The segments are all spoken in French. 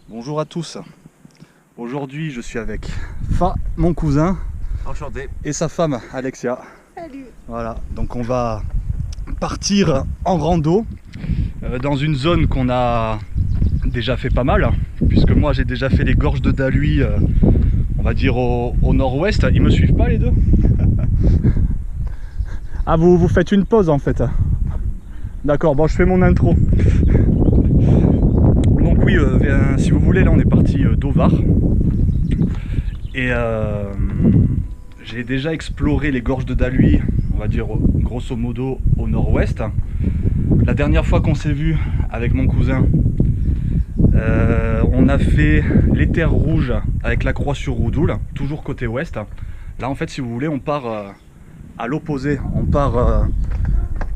Bonjour à tous. Aujourd'hui, je suis avec Fa, mon cousin. Enchanté. Et sa femme, Alexia. Salut. Voilà, donc on va partir en rando dans une zone qu'on a déjà fait pas mal, puisque moi j'ai déjà fait les gorges de Daluy, on va dire au nord-ouest. Ils me suivent pas les deux? Ah, vous faites une pause en fait. D'accord, bon, je fais mon intro. Donc oui, si vous voulez, là on est parti d'Auvar. Et j'ai déjà exploré les gorges de Daluy, on va dire grosso modo au nord-ouest. La dernière fois qu'on s'est vu avec mon cousin, on a fait les terres rouges avec la croix sur Roudoul, toujours côté ouest. Là en fait, si vous voulez, on part à l'opposé, on part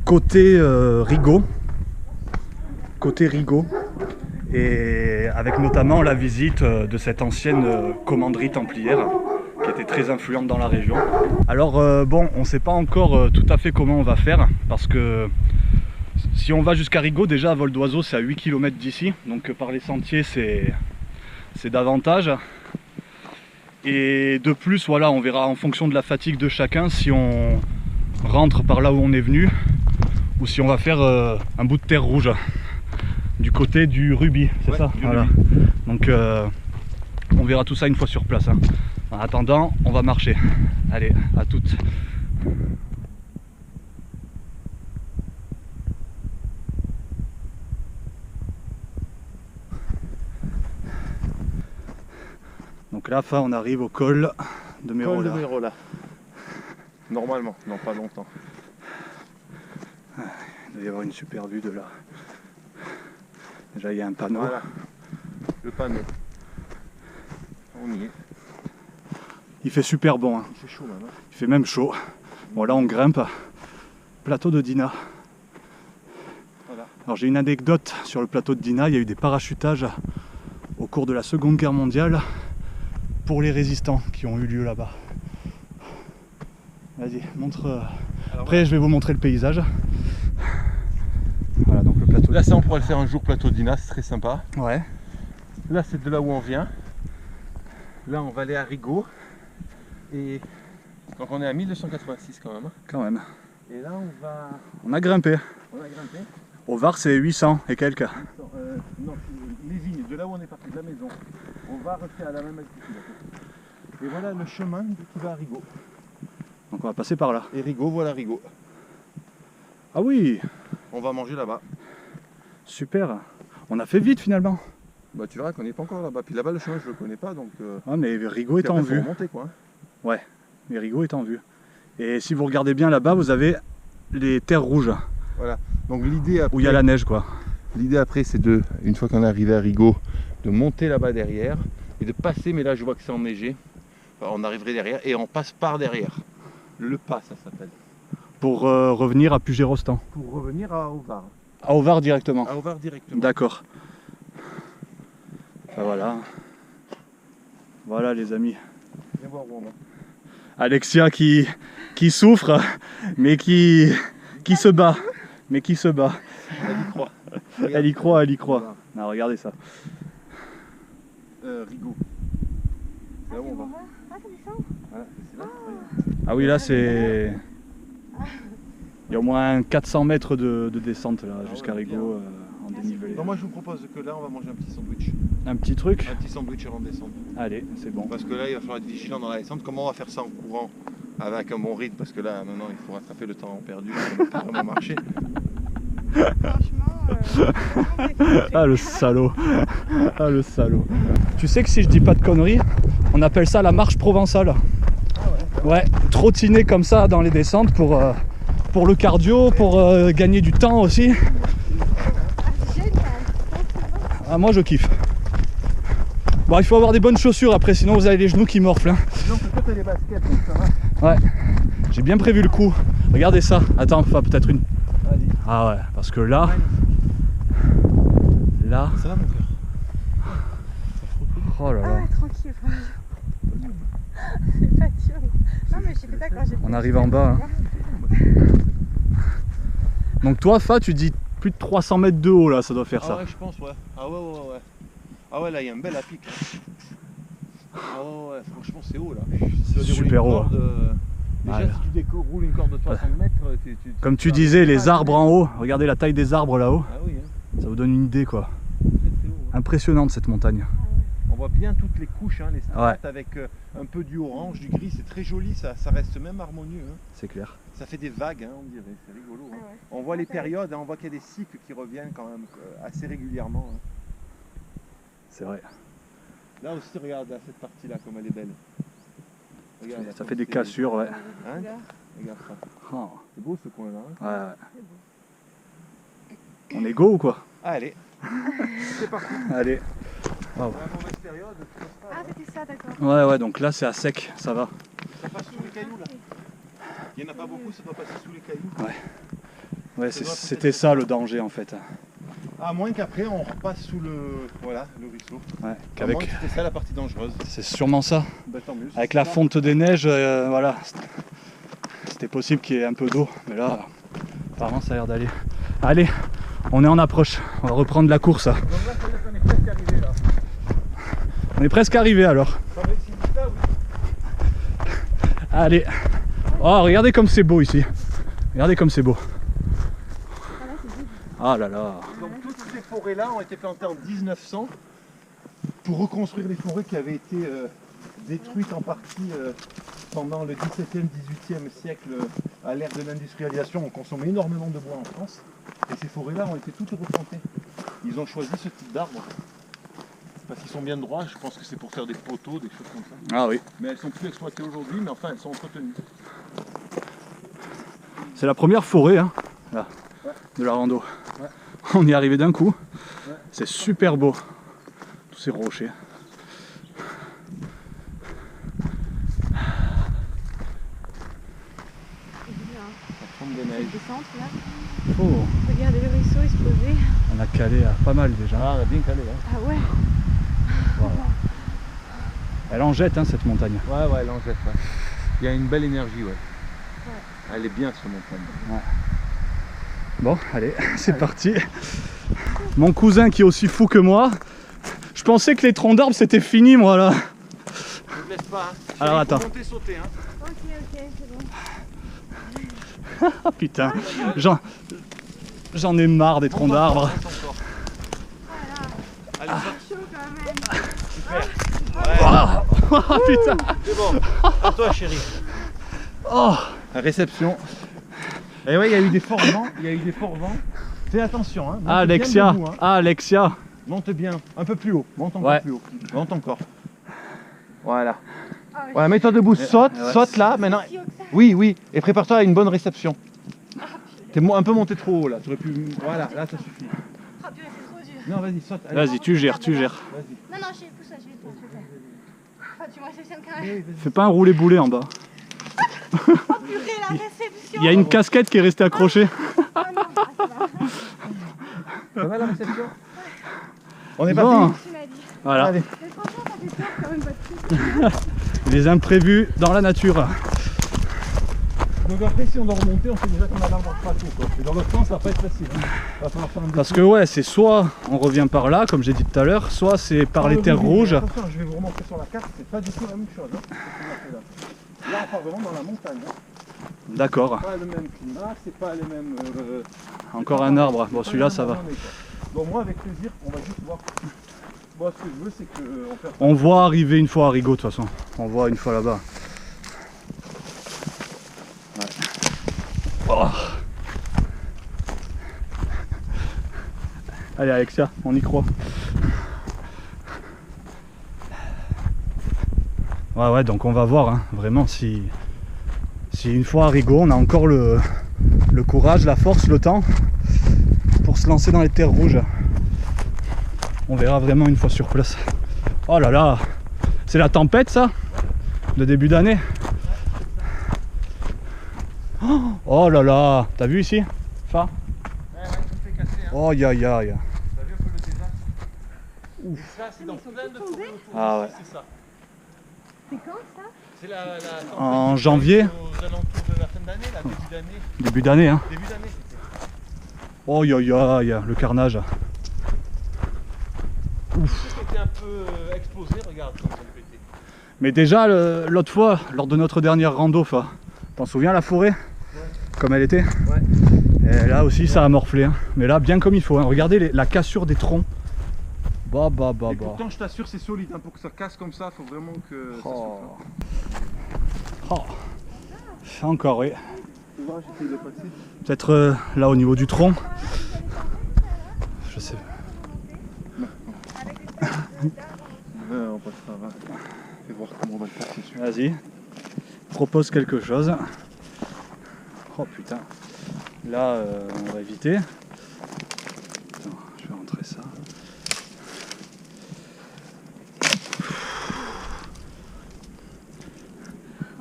côté Rigaud. Côté Rigaud. Et avec notamment la visite de cette ancienne commanderie templière qui était très influente dans la région. Alors bon, on ne sait pas encore tout à fait comment on va faire, parce que si on va jusqu'à Rigaud, déjà à vol d'oiseau c'est à 8 km d'ici, donc par les sentiers c'est davantage. Et de plus, voilà, on verra en fonction de la fatigue de chacun si on rentre par là où on est venu ou si on va faire un bout de terre rouge du côté du Rubis, c'est ça, voilà. Rubis. Donc on verra tout ça une fois sur place, hein. En attendant, on va marcher. Allez, à toutes. Donc là, on arrive au col de Mérola. Col de Mérola. Normalement, non, pas longtemps. Il doit y avoir une super vue de là. Déjà, il y a un panneau. Voilà, le panneau. On y est. Il fait super bon, hein. Il fait chaud même. Hein. Il fait même chaud. Bon, là, on grimpe. Plateau de Dinah. Voilà. Alors, j'ai une anecdote sur le plateau de Dinah. Il y a eu des parachutages au cours de la Seconde Guerre mondiale pour les résistants qui ont eu lieu là-bas. Vas-y, montre. Alors, après, je vais vous montrer le paysage. Voilà, donc le plateau. Là, ça, on pourrait le faire un jour, plateau d'Ina, c'est très sympa. Ouais. Là, c'est de là où on vient. Là, on va aller à Rigaud. Et donc, on est à 1286 quand même. Quand même. Et là, on va. On a grimpé. On a grimpé. Au Var, c'est 800 et quelques. Non, les vignes, de là où on est parti, de la maison. On va rester à la même altitude. Et voilà le chemin qui va à Rigaud. Donc on va passer par là. Et Rigaud, voilà Rigaud. Ah oui. On va manger là-bas. Super. On a fait vite finalement. Bah tu verras qu'on n'est pas encore là-bas. Puis là-bas le chemin je le connais pas donc. Ah mais Rigaud est en vue. Remonter, quoi. Ouais. Mais Rigaud est en vue. Et si vous regardez bien là-bas, vous avez les terres rouges. Voilà. Donc l'idée après. Où il y a la neige quoi. L'idée après c'est de, une fois qu'on est arrivé à Rigaud, de monter là-bas derrière et de passer. Mais là je vois que c'est enneigé. Enfin, on arriverait derrière et on passe par derrière. Le pas ça s'appelle. Pour revenir à Puget-Rostan. Pour revenir à Auvar. À Auvar directement. À Auvar directement. D'accord. Ben voilà. Voilà les amis. Viens voir où on va. Alexia qui souffre, mais qui se bat. Mais qui se bat. Elle y croit. Elle y croit, elle y croit. Voilà. Non, regardez ça. Rigaud. C'est là où on va. Ah, ça descend. Voilà, c'est là. Ah oui, là c'est... Il y a au moins 400 mètres de descente là, jusqu'à ouais, Rigaud en dénivelé. Non, moi je vous propose que là on va manger un petit sandwich. Un petit truc? Un petit sandwich avant de descendre. Allez, c'est bon. Parce que là il va falloir être vigilant dans la descente. Comment on va faire ça en courant avec un bon rythme? Parce que là maintenant il faut rattraper le temps perdu. On n'a pas vraiment marché. Franchement, Ah le salaud. Ah le salaud. Tu sais que si je dis pas de conneries, on appelle ça la marche provençale. Ah ouais. Ouais, trottiner comme ça dans les descentes pour le cardio, pour gagner du temps aussi. génial. Ah moi je kiffe. Bon, il faut avoir des bonnes chaussures après, sinon vous avez les genoux qui morflent, hein. Sinon peut-être t'as les baskets donc ça va. Ouais, j'ai bien prévu le coup. Regardez ça. Attends, enfin peut-être une... Vas-y. Ah ouais, parce que là... Là... Ça va mon cœur. Oh là Ah là. ouais, tranquille. C'est pas dur. Non mais je suis d'accord. On arrive en bas, hein. Donc toi, Fa, tu dis plus de 300 mètres de haut là, ça doit faire Ah ça. ouais je pense ouais. Ah ouais. Ah ouais, là il y a un bel à pic. Oh ouais, franchement c'est haut là. C'est super haut. Déjà Voilà. si tu déroules une corde de 60 mètres, Comme tu disais, les arbres en haut, regardez la taille des arbres là-haut, Ah oui, hein. ça vous donne une idée quoi. Très, très haut, hein. Impressionnante cette montagne. On voit bien toutes les couches, hein, les strates Ouais. avec un peu du orange, du gris, c'est très joli, ça reste même harmonieux. Hein. C'est clair. Ça fait des vagues, hein, on dirait, c'est rigolo. Hein. Ah ouais. On voit les périodes, hein, on voit qu'il y a des cycles qui reviennent quand même assez régulièrement. Hein. C'est vrai. Là aussi, regarde là, cette partie-là, comme elle est belle. Regarde, là, Ça comme fait des c'est- cassures, ouais. Hein Regarde ça. Oh. C'est beau ce coin-là. Hein. Ouais, ouais. C'est beau. On est go ou quoi? Allez, c'est parti. Allez. La mauvaise période, tu passes pas, Ah, hein. c'était ça, d'accord. Ouais, ouais, donc là c'est à sec, ça va. Ça passe sous les cailloux là. Il n'y en a pas beaucoup, ça doit passer sous les cailloux. Ouais, c'était ça le danger en fait. À moins qu'après on repasse sous le, voilà, le ruisseau. Ouais, À moins qu'avec. que c'était ça la partie dangereuse. C'est sûrement ça. Bah, tant mieux. Avec la fonte des neiges, voilà. C'était possible qu'il y ait un peu d'eau, mais là, apparemment ça a l'air d'aller. Allez, on est en approche, on va reprendre la course. Donc là, ça veut dire qu'on est presque arrivé là. On est presque arrivé alors. Ça va être si vite là, oui. Allez. Oh, regardez comme c'est beau ici. Regardez comme c'est beau. Ah, là, c'est beau. Ah là là. Donc toutes ces forêts-là ont été plantées en 1900 pour reconstruire les forêts qui avaient été détruites en partie pendant le 17e, 18e siècle à l'ère de l'industrialisation. On consommait énormément de bois en France et ces forêts-là ont été toutes replantées. Ils ont choisi ce type d'arbres parce qu'ils sont bien droits. Je pense que c'est pour faire des poteaux, des choses comme ça. Ah oui. Mais elles sont plus exploitées aujourd'hui, mais enfin elles sont entretenues. C'est la première forêt hein, là, de la rando. Ouais. On y est arrivé d'un coup. Ouais. C'est super beau. Tous ces rochers. C'est bien. La fonte des Cette neiges. descente, là. Oh, Regardez le ruisseau, il se posait. on a calé à pas mal déjà. Ah, on a bien calé là. Ah ouais. Voilà. Elle en jette hein, cette montagne. Ouais, ouais, là on jette. Ouais. Il y a une belle énergie, ouais. Elle est bien cette montagne. Bon, allez, c'est parti. Mon cousin qui est aussi fou que moi. Je pensais que les troncs d'arbres c'était fini moi là. Ne te laisse pas. Hein. Alors, Il faut attends. monter, sauter. Hein. Ok, ok, c'est bon. Ah putain, j'en ai marre des troncs d'arbres. Allez, Chaud quand même. Ah ah, putain. c'est bon. À toi, chérie. Oh. Réception. Et ouais, il y a eu des forts vents. Il y a eu des forts vents. Fais attention. Hein. Monte Alexia, bien debout, hein. Alexia. Monte bien. Un peu plus haut. Monte encore Ouais. plus haut. Monte encore. Voilà. Ah, Voilà, mets-toi debout. Saute, ouais. saute là. Maintenant. si haut que ça. Oui, oui. Et prépare-toi à une bonne réception. T'es un peu monté trop haut là. Tu aurais pu. Voilà, là ça suffit. Ah, purée, c'est trop dur. Non, vas-y, saute. Allez. Vas-y, tu gères, tu gères. Vas-y. Non, non, je vais pousser, je vais le faire. Ah, tu me réceptionnes quand même. Oui, vas-y. Fais pas un roulé-boulet en bas. Oh, purée, la réception. Il y a une casquette qui est restée accrochée. Ah non, ah, ça va. Ça va la réception? On est Bon. parti. Tu m'as dit. Voilà, Allez. Mais franchement, ça fait peur quand même, pas de truc. les imprévus dans la nature. Donc après, si on doit remonter, on sait déjà qu'on a l'arbre en plateau, quoi. Et dans l'autre sens, ça va pas être facile. Hein. Va falloir faire un Parce que ouais, c'est soit on revient par là, comme j'ai dit tout à l'heure, soit c'est par les terres rouges. Attention, je vais vous remontrer sur la carte, c'est pas du tout la même chose. Hein. Là, on part vraiment dans la montagne. Hein. D'accord, Pas le même climat, c'est pas les mêmes. encore un arbre. Bon, celui-là ça va. Bon, moi, avec plaisir, on va juste voir. Moi, ce que je veux, c'est qu'on fait. On voit arriver une fois à Rigaud de toute façon. On voit une fois là-bas. Ouais. Oh. Allez Alexia, on y croit. Ouais, donc on va voir hein, vraiment si une fois à Rigaud on a encore le courage, la force, le temps pour se lancer dans les terres rouges. On verra vraiment une fois sur place. Oh là là, c'est la tempête ça? De début d'année? Oh là là, t'as vu ici? Fa? Ouais, tu me fais casser. Hein. Oh ya ya ya. T'as vu un peu le désastre? Et ça, c'est dans plein de forêts autour Ah d'ici, ouais. c'est ça. C'est quand ça? C'est la tempête En qui janvier? Aux alentours de la fin d'année, là, début d'année. Début d'année hein. Début d'année, c'était. Oh ya ya ya, le carnage. C'était un peu explosé, regarde comme ça a pété. Mais déjà, l'autre fois, lors de notre dernière rando, t'en souviens la forêt? Comme elle était? Ouais. Et là aussi, ça a morflé. Hein. Mais là, bien comme il faut. Hein. Regardez la cassure des troncs. Et pourtant, je t'assure, c'est solide. Hein. Pour que ça casse comme ça, il faut vraiment que ça souffle. Oh. Encore, oui. Tu vois, j'essaie de passer. Peut-être là au niveau du tronc. Je sais. On passera, va. Fais voir comment on va le faire, c'est sûr. Vas-y. Propose quelque chose. Oh putain. Là, on va éviter. Attends, je vais rentrer ça.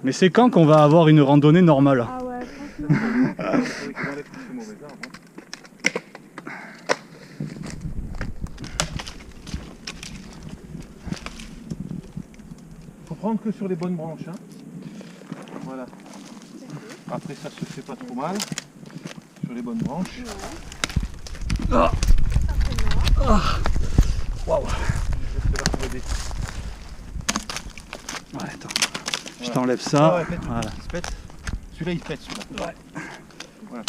Mais c'est quand qu'on va avoir une randonnée normale? Ah ouais, franchement. Faut prendre que sur les bonnes branches. Hein. Voilà. Après ça se fait pas trop mal. Sur les bonnes branches. Ah. Waouh. Ouais, attends. Je t'enlève ça. Ouais, voilà. il se pète. Celui-là il pète celui-là. Ouais. Voilà,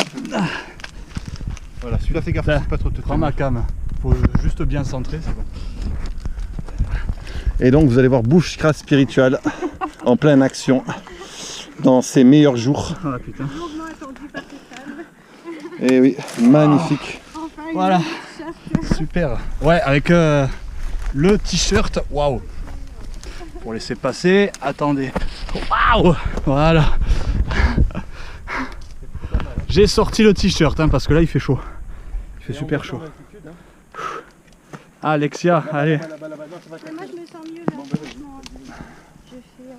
voilà, celui-là fais gaffe, c'est pas trop te Prends ma cam. Faut juste bien centrer, c'est bon. Et donc vous allez voir Bushcraft Spiritual en pleine action dans ses meilleurs jours. Ah putain. Longuement attendu par Stéphane. Et oui, magnifique. Enfin, Voilà. t-shirt. Super. Ouais, avec le t-shirt. Waouh. Pour laisser passer. Attendez. Waouh. Voilà. J'ai sorti le t-shirt hein, parce que là il fait chaud. Il fait super chaud. Ah, Alexia, allez. Mais moi je me sens mieux là, franchement. Je fais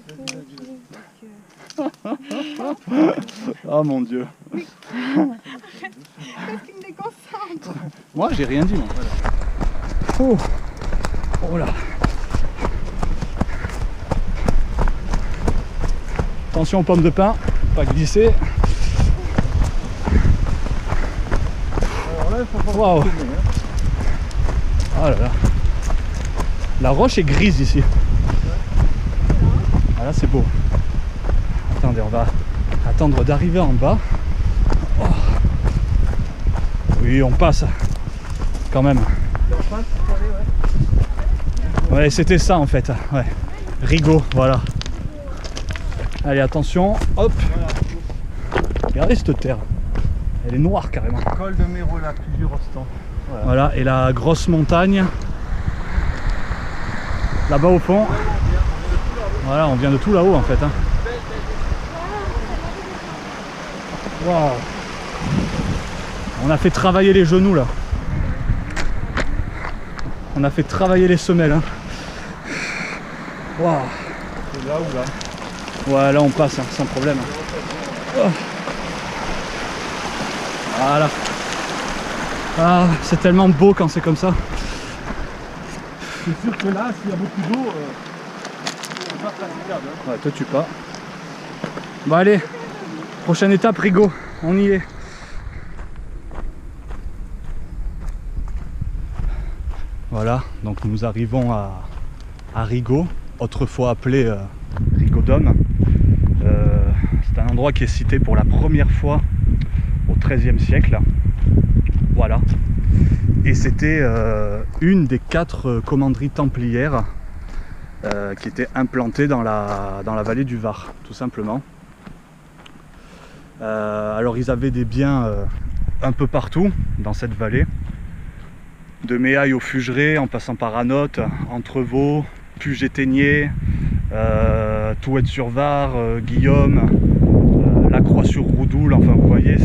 un peu Oh mon dieu. Qu'est-ce qui me déconcentre? Moi j'ai rien dit moi. Oh. Oh là. Attention aux pommes de pin, pas glisser. Waouh. Oh là là. La roche est grise ici. Ah là c'est beau. Attendez, on va attendre d'arriver en bas. Oh. Oui, on passe. Quand même. Ouais, c'était ça en fait. Ouais. Rigaud, voilà. Allez, attention. Hop. Regardez cette terre. Elle est noire carrément. Col de Mérola, plusieurs ostans. Voilà, et la grosse montagne. Là-bas au fond. Voilà, on vient de tout là-haut en fait. Hein. Waouh. On a fait travailler les genoux là. On a fait travailler les semelles. Hein. Waouh. C'est là ou là? Ouais, là on passe hein, sans problème. Oh. Voilà. Ah, c'est tellement beau quand c'est comme ça. C'est sûr que là, s'il y a beaucoup d'eau, c'est pas praticable. Hein. Ouais, toi tu pas. Bon allez, prochaine étape, Rigaud, on y est. Voilà, donc nous arrivons à Rigaud, autrefois appelé Rigaudôme. C'est un endroit qui est cité pour la première fois au XIIIe siècle. Voilà. Et c'était une des 4 commanderies templières qui étaient implantées dans la vallée du Var, tout simplement. Alors ils avaient des biens un peu partout dans cette vallée, de Méaille au Fugeret, en passant par Anote, Entrevaux, Puget-Ténier, Touette-sur-Var, Guillaume, La Croix-sur-Roudoul. Enfin vous voyez,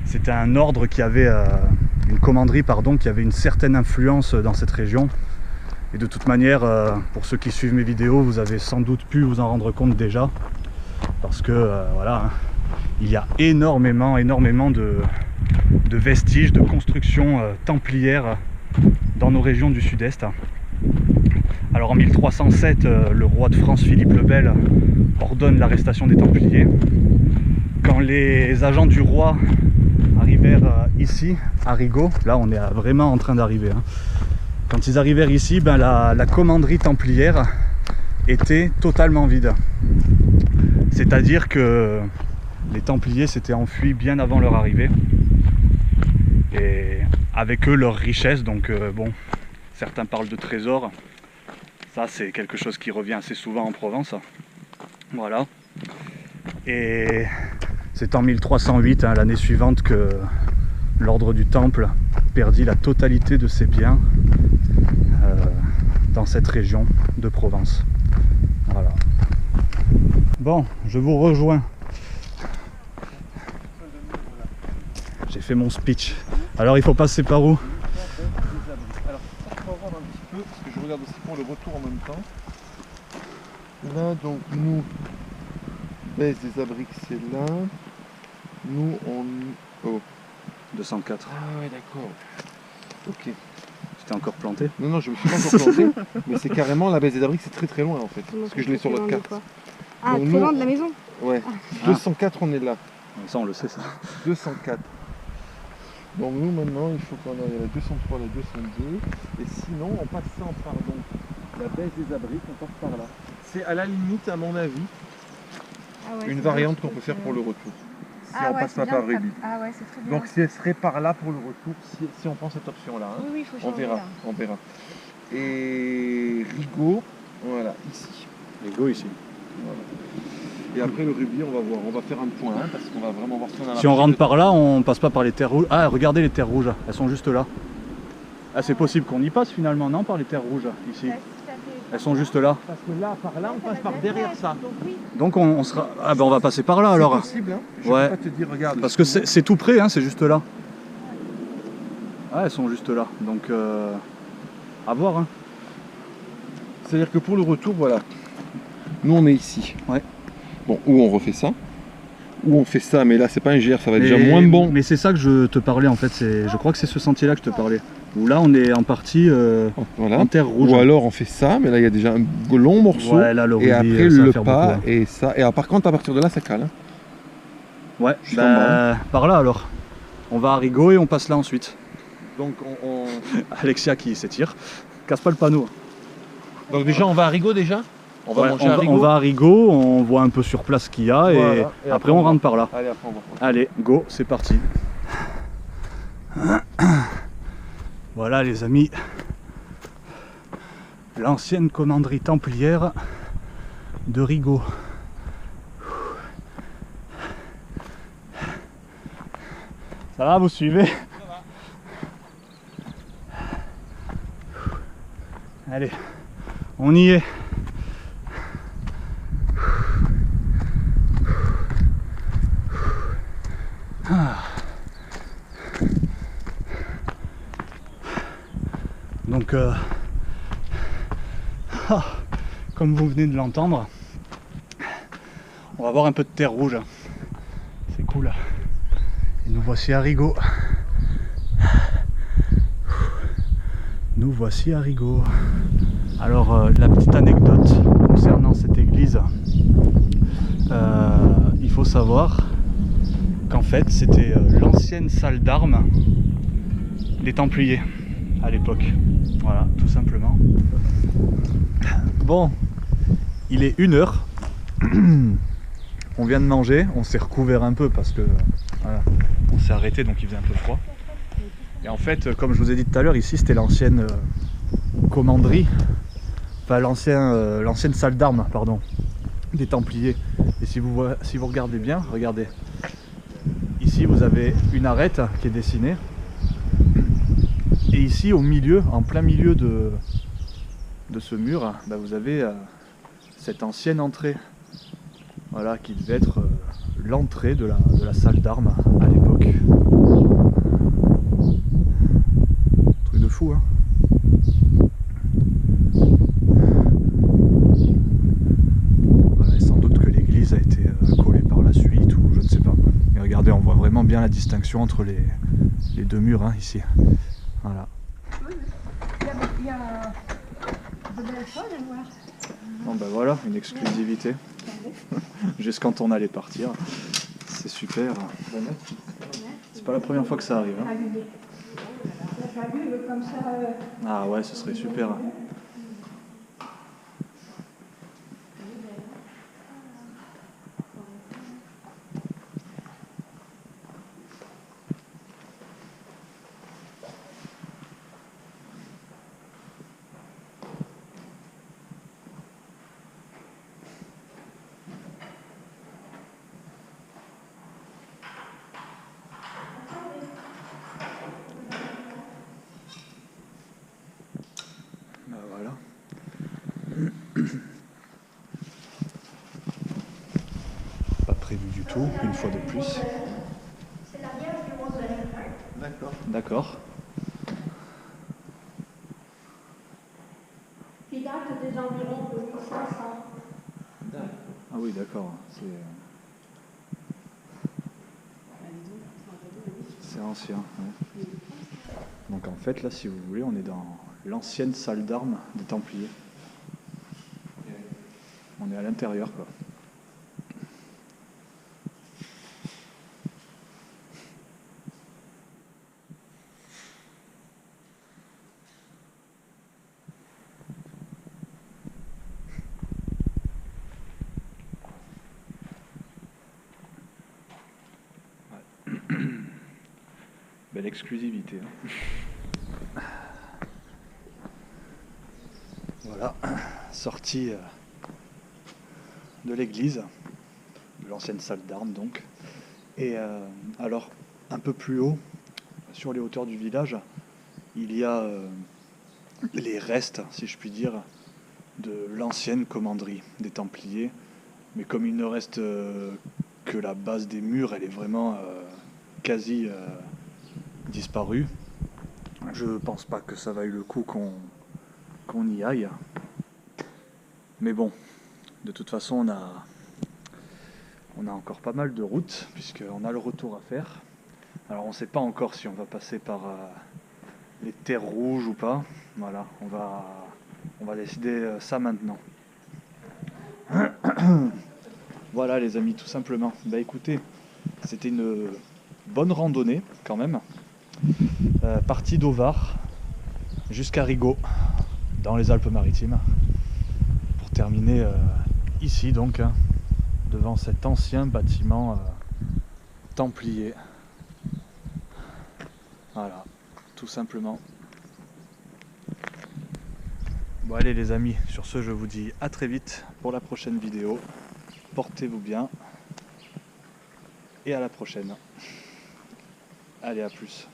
c'était un ordre qui avait une commanderie pardon, qui avait une certaine influence dans cette région. Et de toute manière, pour ceux qui suivent mes vidéos, vous avez sans doute pu vous en rendre compte déjà, parce que voilà, hein, il y a énormément de vestiges de constructions templières dans nos régions du sud-est. Alors en 1307, le roi de France Philippe le Bel ordonne l'arrestation des Templiers. Quand les agents du roi arrivèrent ici, à Rigaud, là on est vraiment en train d'arriver, hein. Quand ils arrivèrent ici, ben la commanderie templière était totalement vide. C'est-à-dire que les Templiers s'étaient enfuis bien avant leur arrivée. Et avec eux, leur richesse. Donc bon, certains parlent de trésors. Ça, c'est quelque chose qui revient assez souvent en Provence. Voilà. Et c'est en 1308, hein, l'année suivante, que l'ordre du Temple perdit la totalité de ses biens dans cette région de Provence. Voilà. Bon, je vous rejoins. J'ai fait mon speech. Alors il faut passer par où? Alors ça, on va voir un petit peu, parce que je regarde aussi pour le retour en même temps. Là, donc nous, baisse des Abriques, c'est là. Nous, on... Oh. 204. Ah ouais, d'accord. Ok. J'étais encore planté. Non, non, je me suis pas encore planté, mais c'est carrément la baisse des Abriques, c'est très très loin en fait. Parce que je l'ai sur l'autre carte. Ah, Donc, très loin de la maison. Ouais. 204, on est là. Ça on le sait ça. 204. Donc nous maintenant, il faut qu'on aille à la 203, la 202. Et sinon, en passant par donc la baisse des Abriques, on passe par là. C'est à la limite, à mon avis, Ah ouais, une c'est variante bien, qu'on peut faire pour le retour. Si Ah on ouais, passe c'est pas bien par de faire- Ruby. Ah ouais, c'est très bien. Donc ce serait par là pour le retour, si on prend cette option-là. Hein. Oui, oui, il faut On changer verra, là. on verra. Et Rigaud, voilà, ici. Rigaud ici. Voilà. Et après le Ruby, on va voir, on va faire un point, hein, parce qu'on va vraiment voir si on a Si on rentre par là, on passe pas par les terres rouges. Ah, regardez les terres rouges, elles sont juste là. Ah, c'est possible qu'on y passe finalement, non, par les terres rouges, ici. Elles sont juste là. Parce que là, par là, on passe par derrière ça. Donc oui. Donc on sera... Ah ben on va passer par là alors. C'est possible, hein. Je Ouais. peux pas te dire, regarde. Parce que c'est tout près, hein, c'est juste là. Ah, elles sont juste là. Donc à voir. Hein. C'est-à-dire que pour le retour, voilà. Nous, on est ici. Ouais. Bon, ou on refait ça, ou on fait ça, mais là, c'est pas un GR, ça va être déjà moins bon. Mais c'est ça que je te parlais en fait. Je crois que c'est ce sentier-là que je te parlais. Où là on est en partie Voilà. en terre rouge. Ou alors, on fait ça, mais là, il y a déjà un long morceau. Ouais, là, le et rubis, après, ça va le faire pas, beaucoup, hein. et ça. Et alors, par contre, à partir de là, ça cale. Hein. Ouais, Je suis en bas, par là alors. On va à Rigaud et on passe là ensuite. Donc, Alexia qui s'étire. Casse pas le panneau. Donc déjà, on va à Rigaud déjà. On va Ouais, manger à Rigaud. on va à Rigaud, on voit un peu sur place ce qu'il y a Voilà. et Et après on rentre par là. Allez, après, on va. Allez, go, c'est parti. Voilà les amis. L'ancienne commanderie templière de Rigaud. Ça va, vous suivez? Allez, on y est. Donc, comme vous venez de l'entendre, on va voir un peu de terre rouge. C'est cool. Et nous voici à Rigaud. Nous voici à Rigaud. Alors, la petite anecdote concernant cette église, il faut savoir qu'en fait, c'était l'ancienne salle d'armes des Templiers à l'époque. Voilà, tout simplement. Bon, il est 1h. On vient de manger, on s'est recouvert un peu parce que voilà, on s'est arrêté donc il faisait un peu froid. Et en fait, comme je vous ai dit tout à l'heure, ici c'était l'ancienne commanderie, enfin l'ancienne salle d'armes, pardon, des Templiers. Et si vous regardez bien, regardez. Ici vous avez une arête qui est dessinée. Et ici au milieu, en plein milieu de ce mur, bah, vous avez cette ancienne entrée. Voilà, qui devait être l'entrée de la salle d'armes à l'époque. Truc de fou, hein. Voilà, et sans doute que l'église a été collée par la suite, ou je ne sais pas. Et regardez, on voit vraiment bien la distinction entre les deux murs, hein, ici. Voilà. Il y a de belles choses à voir. Bon ben voilà, une exclusivité. Jusqu'à quand on allait partir. C'est super. C'est pas la première fois que ça arrive. Hein. s'allume comme ça. Ah ouais, ce serait super. Ben voilà. Pas prévu du tout, une fois de plus. C'est la Vierge du Rosaire. D'accord. D'accord. Qui date des environs de 1500. Ah oui, d'accord. C'est ancien. Ouais. Donc en fait, là, si vous voulez, on est dans l'ancienne salle d'armes des Templiers. On est à l'intérieur, quoi. Belle exclusivité. Hein. Voilà, sortie de l'église, de l'ancienne salle d'armes donc. Et alors, un peu plus haut, sur les hauteurs du village, il y a les restes, si je puis dire, de l'ancienne commanderie des Templiers. Mais comme il ne reste que la base des murs, elle est vraiment quasi disparue. Je pense pas que ça vaille le coup qu'on y aille. Mais bon, de toute façon, on a encore pas mal de routes, puisqu'on a le retour à faire. Alors on ne sait pas encore si on va passer par les terres rouges ou pas. Voilà, on va décider ça maintenant. Voilà les amis, tout simplement. Bah écoutez, c'était une bonne randonnée quand même. Partie d'Auvar jusqu'à Rigaud, dans les Alpes-Maritimes. Pour terminer ici donc, hein, devant cet ancien bâtiment templier. Voilà, tout simplement. Bon allez les amis, sur ce je vous dis à très vite pour la prochaine vidéo. Portez-vous bien et à la prochaine. Allez, à plus.